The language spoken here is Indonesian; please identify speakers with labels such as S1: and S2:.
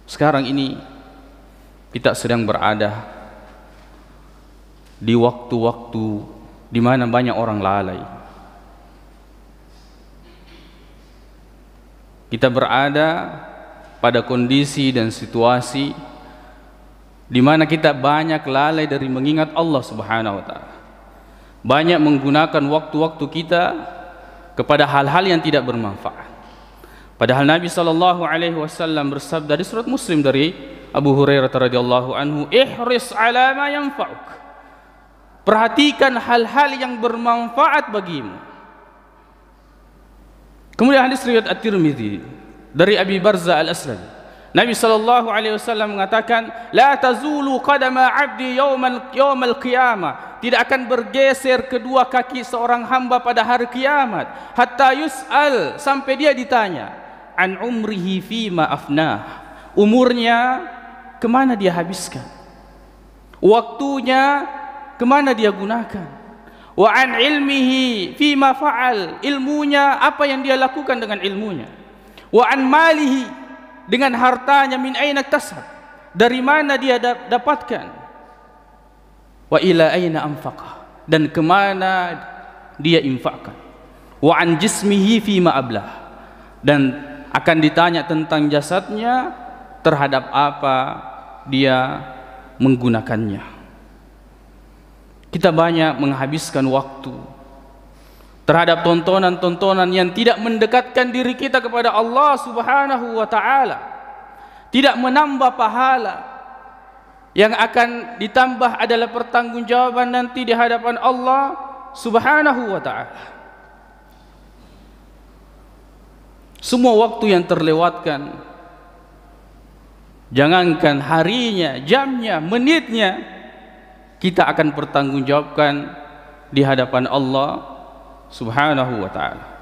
S1: Sekarang ini kita sedang berada di waktu-waktu di mana banyak orang lalai. Kita berada pada kondisi dan situasi di mana kita banyak lalai dari mengingat Allah Subhanahu wa taala. Banyak menggunakan waktu-waktu kita kepada hal-hal yang tidak bermanfaat. Padahal Nabi sallallahu alaihi wasallam bersabda di surat Muslim dari Abu Hurairah radhiyallahu anhu, "Ihris 'ala ma yanfa'uk." Perhatikan hal-hal yang bermanfaat bagimu. Kemudian hadis riwayat At-Tirmidzi dari Abi Barza Al-Aslami, Nabi sallallahu alaihi wasallam mengatakan, "La tazulu qadama 'abdi yaumal qiyamah." Tidak akan bergeser kedua kaki seorang hamba pada hari kiamat, hatta yus'al, sampai dia ditanya, an umrihi fima afnah, umurnya kemana dia habiskan, waktunya kemana dia gunakan, wa an ilmihi fima fa'al, ilmunya apa yang dia lakukan dengan ilmunya, wa an malihi, dengan hartanya, min aina tasab, dari mana dia dapatkan, wa ila aina anfaqah, dan kemana dia infakkan, wa an jismihi fima ablah, dan akan ditanya tentang jasadnya, terhadap apa dia menggunakannya. Kita banyak menghabiskan waktu terhadap tontonan-tontonan yang tidak mendekatkan diri kita kepada Allah Subhanahu wa taala, tidak menambah pahala. Yang akan ditambah adalah pertanggungjawaban nanti di hadapan Allah Subhanahu wa taala. Semua waktu yang terlewatkan, jangankan harinya, jamnya, menitnya, kita akan pertanggungjawabkan di hadapan Allah Subhanahu wa taala.